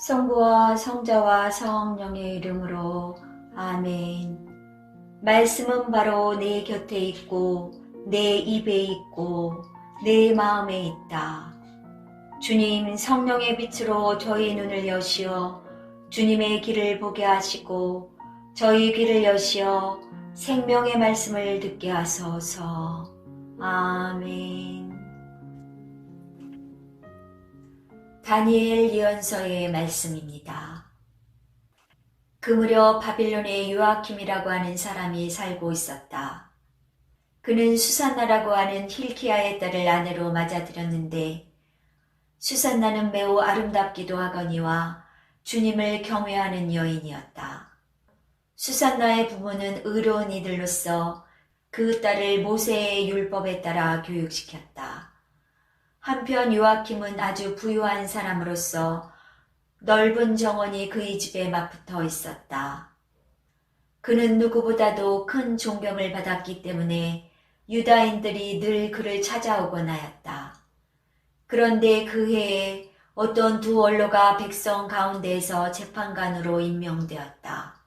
성부와 성자와 성령의 이름으로 아멘. 말씀은 바로 내 곁에 있고 내 입에 있고 내 마음에 있다. 주님, 성령의 빛으로 저희 눈을 여시어 주님의 길을 보게 하시고 저희 귀를 여시어 생명의 말씀을 듣게 하소서. 아멘. 다니엘 예언서의 말씀입니다. 그 무렵 바빌론에 요아킴이라고 하는 사람이 살고 있었다. 그는 수산나라고 하는 힐키야의 딸을 아내로 맞아들였는데 수산나는 매우 아름답기도 하거니와 주님을 경외하는 여인이었다. 수산나의 부모는 의로운 이들로서 그 딸을 모세의 율법에 따라 교육시켰다. 한편 요아킴은 아주 부유한 사람으로서 넓은 정원이 그의 집에 맞붙어 있었다. 그는 누구보다도 큰 존경을 받았기 때문에 유다인들이 늘 그를 찾아오곤 하였다. 그런데 그 해에 어떤 두 원로가 백성 가운데에서 재판관으로 임명되었다.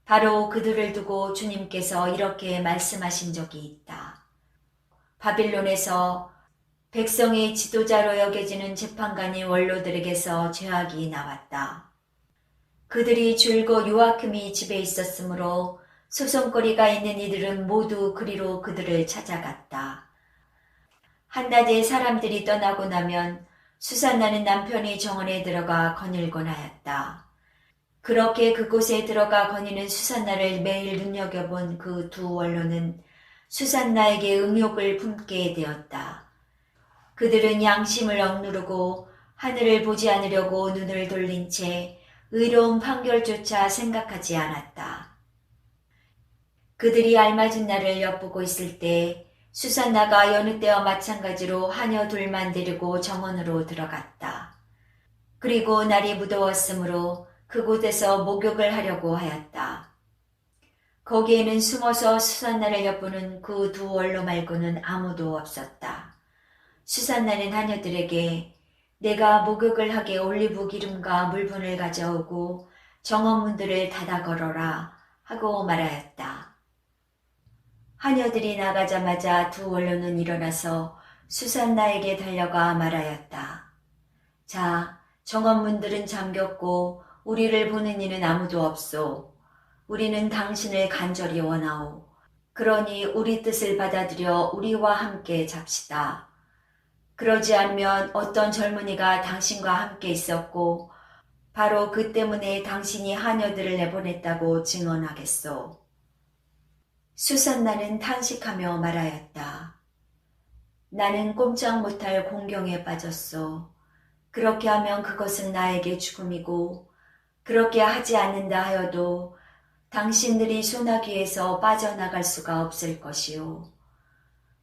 바로 그들을 두고 주님께서 이렇게 말씀하신 적이 있다. 바빌론에서 백성의 지도자로 여겨지는 재판관이 원로들에게서 죄악이 나왔다. 그들이 줄곧 요아킴이 집에 있었으므로 소송거리가 있는 이들은 모두 그리로 그들을 찾아갔다. 한낮에 사람들이 떠나고 나면 수산나는 남편이 정원에 들어가 거닐곤 하였다. 그렇게 그곳에 들어가 거니는 수산나를 매일 눈여겨본 그 두 원로는 수산나에게 음욕을 품게 되었다. 그들은 양심을 억누르고 하늘을 보지 않으려고 눈을 돌린 채 의로운 판결조차 생각하지 않았다. 그들이 알맞은 날을 엿보고 있을 때 수산나가 여느 때와 마찬가지로 하녀 둘만 데리고 정원으로 들어갔다. 그리고 날이 무더웠으므로 그곳에서 목욕을 하려고 하였다. 거기에는 숨어서 수산나를 엿보는 그 두 원로 말고는 아무도 없었다. 수산나는 하녀들에게 내가 목욕을 하게 올리브 기름과 물분을 가져오고 정원문들을 닫아 걸어라 하고 말하였다. 하녀들이 나가자마자 두 원로는 일어나서 수산나에게 달려가 말하였다. 자, 정원문들은 잠겼고 우리를 보는 이는 아무도 없소. 우리는 당신을 간절히 원하오. 그러니 우리 뜻을 받아들여 우리와 함께 잡시다. 그러지 않으면 어떤 젊은이가 당신과 함께 있었고 바로 그 때문에 당신이 하녀들을 내보냈다고 증언하겠소. 수산나는 탄식하며 말하였다. 나는 꼼짝 못할 공경에 빠졌소. 그렇게 하면 그것은 나에게 죽음이고 그렇게 하지 않는다 하여도 당신들이 소나기에서 빠져나갈 수가 없을 것이오.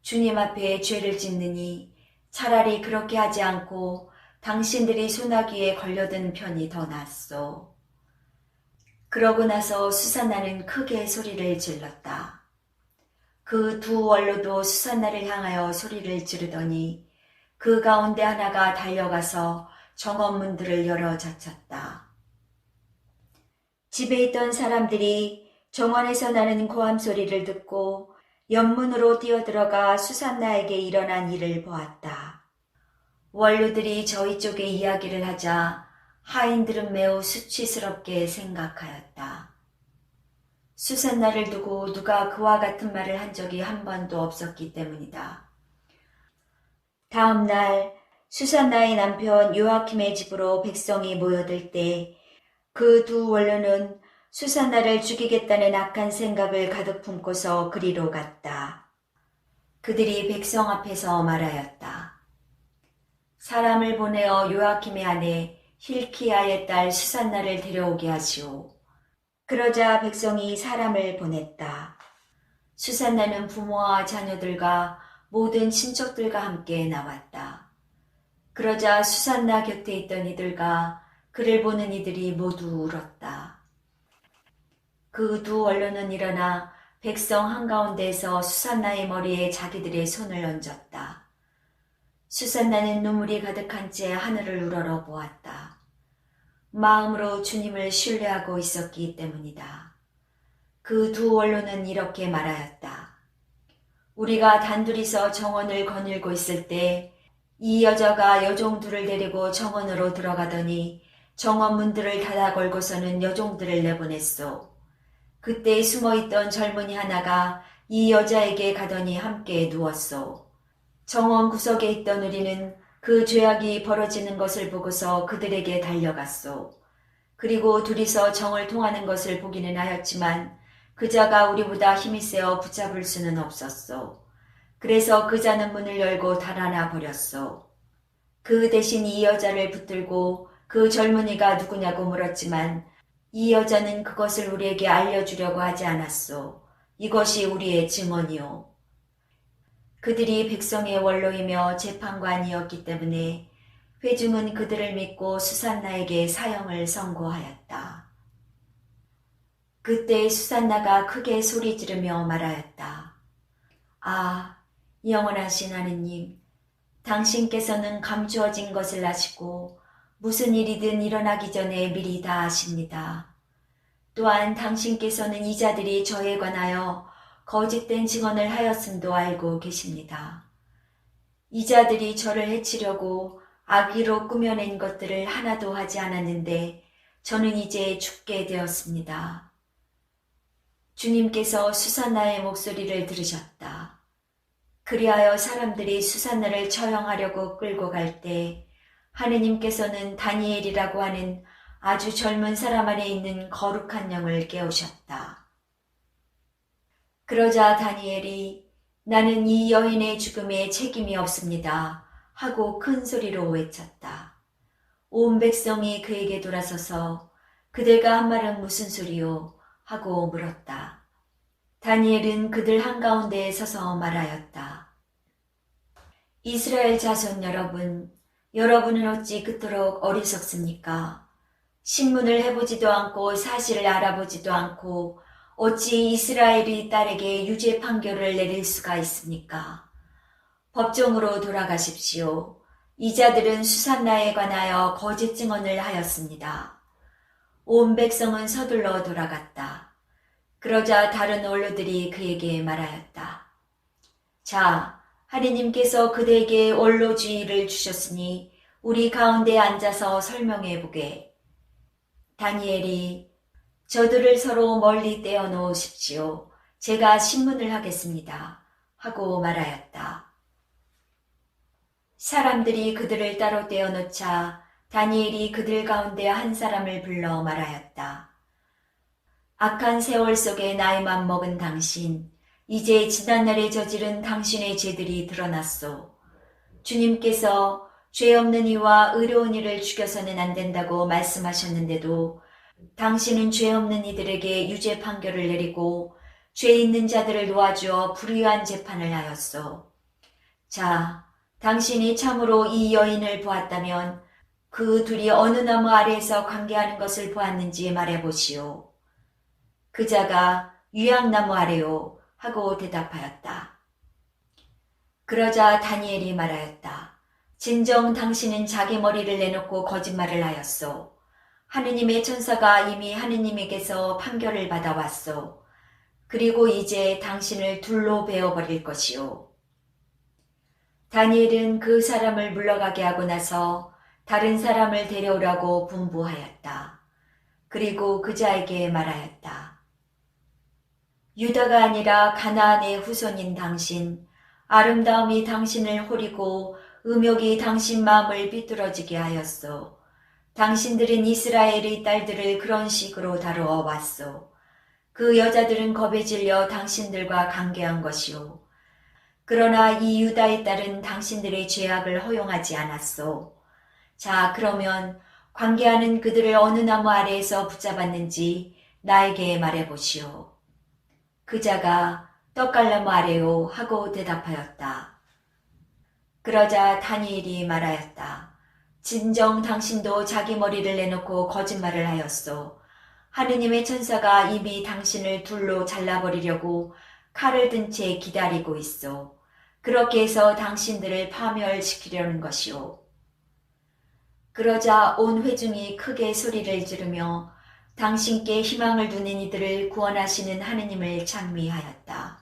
주님 앞에 죄를 짓느니 차라리 그렇게 하지 않고 당신들이 소나기에 걸려든 편이 더 낫소. 그러고 나서 수산나는 크게 소리를 질렀다. 그 두 원로도 수산나를 향하여 소리를 지르더니 그 가운데 하나가 달려가서 정원문들을 열어 젖혔다. 집에 있던 사람들이 정원에서 나는 고함 소리를 듣고 옆문으로 뛰어들어가 수산나에게 일어난 일을 보았다. 원로들이 저희 쪽에 이야기를 하자 하인들은 매우 수치스럽게 생각하였다. 수산나를 두고 누가 그와 같은 말을 한 적이 한 번도 없었기 때문이다. 다음 날 수산나의 남편 요아킴의 집으로 백성이 모여들 때 그 두 원로는 수산나를 죽이겠다는 악한 생각을 가득 품고서 그리로 갔다. 그들이 백성 앞에서 말하였다. 사람을 보내어 요아킴의 아내 힐키야의 딸 수산나를 데려오게 하시오. 그러자 백성이 사람을 보냈다. 수산나는 부모와 자녀들과 모든 친척들과 함께 나왔다. 그러자 수산나 곁에 있던 이들과 그를 보는 이들이 모두 울었다. 그 두 원로는 일어나 백성 한가운데에서 수산나의 머리에 자기들의 손을 얹었다. 수산나는 눈물이 가득한 채 하늘을 우러러 보았다. 마음으로 주님을 신뢰하고 있었기 때문이다. 그 두 원로는 이렇게 말하였다. 우리가 단둘이서 정원을 거닐고 있을 때 이 여자가 여종들을 데리고 정원으로 들어가더니 정원 문들을 닫아 걸고서는 여종들을 내보냈소. 그때 숨어있던 젊은이 하나가 이 여자에게 가더니 함께 누웠소. 정원 구석에 있던 우리는 그 죄악이 벌어지는 것을 보고서 그들에게 달려갔소. 그리고 둘이서 정을 통하는 것을 보기는 하였지만 그자가 우리보다 힘이 세어 붙잡을 수는 없었소. 그래서 그자는 문을 열고 달아나 버렸소. 그 대신 이 여자를 붙들고 그 젊은이가 누구냐고 물었지만 이 여자는 그것을 우리에게 알려주려고 하지 않았소. 이것이 우리의 증언이요. 그들이 백성의 원로이며 재판관이었기 때문에 회중은 그들을 믿고 수산나에게 사형을 선고하였다. 그때 수산나가 크게 소리 지르며 말하였다. 아, 영원하신 하느님, 당신께서는 감추어진 것을 아시고 무슨 일이든 일어나기 전에 미리 다 아십니다. 또한 당신께서는 이 자들이 저에 관하여 거짓된 증언을 하였음도 알고 계십니다. 이 자들이 저를 해치려고 악의로 꾸며낸 것들을 하나도 하지 않았는데 저는 이제 죽게 되었습니다. 주님께서 수산나의 목소리를 들으셨다. 그리하여 사람들이 수산나를 처형하려고 끌고 갈 때 하느님께서는 다니엘이라고 하는 아주 젊은 사람 안에 있는 거룩한 영을 깨우셨다. 그러자 다니엘이 나는 이 여인의 죽음에 책임이 없습니다 하고 큰 소리로 외쳤다. 온 백성이 그에게 돌아서서 그대가 한 말은 무슨 소리요? 하고 물었다. 다니엘은 그들 한가운데에 서서 말하였다. 이스라엘 자손 여러분, 여러분은 어찌 그토록 어리석습니까? 신문을 해보지도 않고 사실을 알아보지도 않고 어찌 이스라엘의 딸에게 유죄 판결을 내릴 수가 있습니까? 법정으로 돌아가십시오. 이 자들은 수산나에 관하여 거짓 증언을 하였습니다. 온 백성은 서둘러 돌아갔다. 그러자 다른 원로들이 그에게 말하였다. 자, 하느님께서 그대에게 원로주의를 주셨으니 우리 가운데 앉아서 설명해보게. 다니엘이 저들을 서로 멀리 떼어 놓으십시오. 제가 신문을 하겠습니다. 하고 말하였다. 사람들이 그들을 따로 떼어 놓자 다니엘이 그들 가운데 한 사람을 불러 말하였다. 악한 세월 속에 나이만 먹은 당신, 이제 지난날에 저지른 당신의 죄들이 드러났소. 주님께서 죄 없는 이와 의로운 이를 죽여서는 안 된다고 말씀하셨는데도 당신은 죄 없는 이들에게 유죄 판결을 내리고 죄 있는 자들을 놓아주어 불의한 재판을 하였소. 자, 당신이 참으로 이 여인을 보았다면 그 둘이 어느 나무 아래에서 관계하는 것을 보았는지 말해보시오. 그자가 유향나무 아래요 하고 대답하였다. 그러자 다니엘이 말하였다. 진정 당신은 자기 머리를 내놓고 거짓말을 하였소. 하느님의 천사가 이미 하느님에게서 판결을 받아왔소. 그리고 이제 당신을 둘로 베어버릴 것이오. 다니엘은 그 사람을 물러가게 하고 나서 다른 사람을 데려오라고 분부하였다. 그리고 그자에게 말하였다. 유다가 아니라 가나안의 후손인 당신, 아름다움이 당신을 호리고 음욕이 당신 마음을 삐뚤어지게 하였소. 당신들은 이스라엘의 딸들을 그런 식으로 다루어 왔소. 그 여자들은 겁에 질려 당신들과 관계한 것이오. 그러나 이 유다의 딸은 당신들의 죄악을 허용하지 않았소. 자, 그러면 관계하는 그들을 어느 나무 아래에서 붙잡았는지 나에게 말해보시오. 그자가 떡갈나무 아래요 하고 대답하였다. 그러자 다니엘이 말하였다. 진정 당신도 자기 머리를 내놓고 거짓말을 하였소. 하느님의 천사가 이미 당신을 둘로 잘라버리려고 칼을 든 채 기다리고 있소. 그렇게 해서 당신들을 파멸시키려는 것이오. 그러자 온 회중이 크게 소리를 지르며 당신께 희망을 두는 이들을 구원하시는 하느님을 찬미하였다.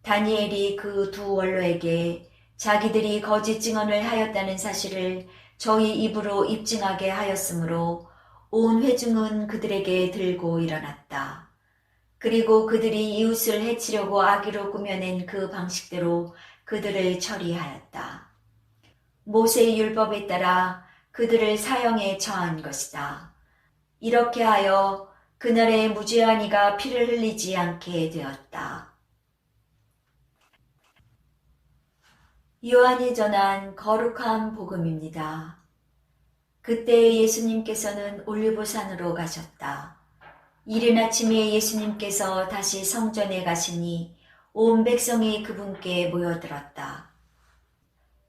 다니엘이 그 두 원로에게 자기들이 거짓 증언을 하였다는 사실을 저희 입으로 입증하게 하였으므로 온 회중은 그들에게 들고 일어났다. 그리고 그들이 이웃을 해치려고 악의로 꾸며낸 그 방식대로 그들을 처리하였다. 모세의 율법에 따라 그들을 사형에 처한 것이다. 이렇게 하여 그날의 무죄한 이가 피를 흘리지 않게 되었다. 요한이 전한 거룩한 복음입니다. 그때 예수님께서는 올리브산으로 가셨다. 이른 아침에 예수님께서 다시 성전에 가시니 온 백성이 그분께 모여들었다.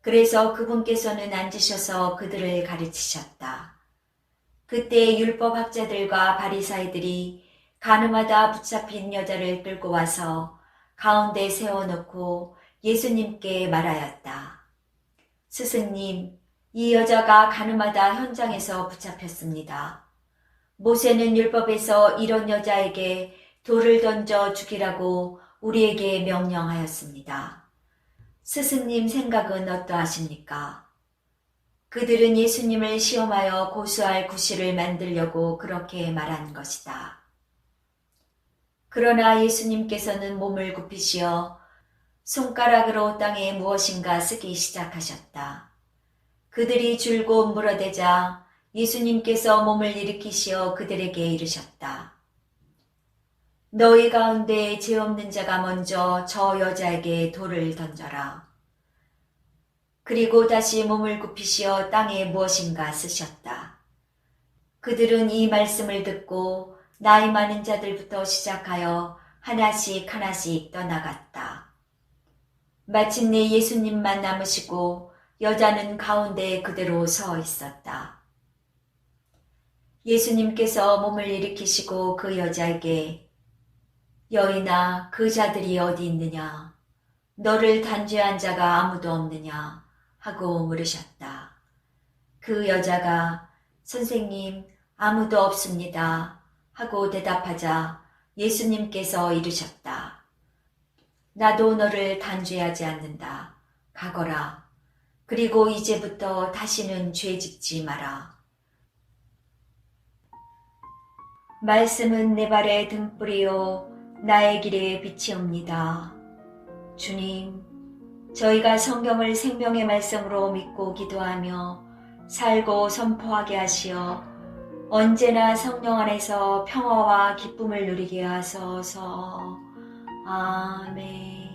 그래서 그분께서는 앉으셔서 그들을 가르치셨다. 그때 율법학자들과 바리사이들이 가늠하다 붙잡힌 여자를 끌고 와서 가운데 세워놓고 예수님께 말하였다. 스승님, 이 여자가 가늠하다 현장에서 붙잡혔습니다. 모세는 율법에서 이런 여자에게 돌을 던져 죽이라고 우리에게 명령하였습니다. 스승님 생각은 어떠하십니까? 그들은 예수님을 시험하여 고소할 구실을 만들려고 그렇게 말한 것이다. 그러나 예수님께서는 몸을 굽히시어 손가락으로 땅에 무엇인가 쓰기 시작하셨다. 그들이 줄곧 물어대자 예수님께서 몸을 일으키시어 그들에게 이르셨다. 너희 가운데 죄 없는 자가 먼저 저 여자에게 돌을 던져라. 그리고 다시 몸을 굽히시어 땅에 무엇인가 쓰셨다. 그들은 이 말씀을 듣고 나이 많은 자들부터 시작하여 하나씩 떠나갔다. 마침내 예수님만 남으시고 여자는 가운데 그대로 서 있었다. 예수님께서 몸을 일으키시고 그 여자에게 여인아, 그 자들이 어디 있느냐? 너를 단죄한 자가 아무도 없느냐? 하고 물으셨다. 그 여자가 선생님, 아무도 없습니다. 하고 대답하자 예수님께서 이르셨다. 나도 너를 단죄하지 않는다. 가거라. 그리고 이제부터 다시는 죄 짓지 마라. 말씀은 내 발의 등불이요 나의 길에 빛이옵니다. 주님, 저희가 성경을 생명의 말씀으로 믿고 기도하며 살고 선포하게 하시어 언제나 성령 안에서 평화와 기쁨을 누리게 하소서. 아멘.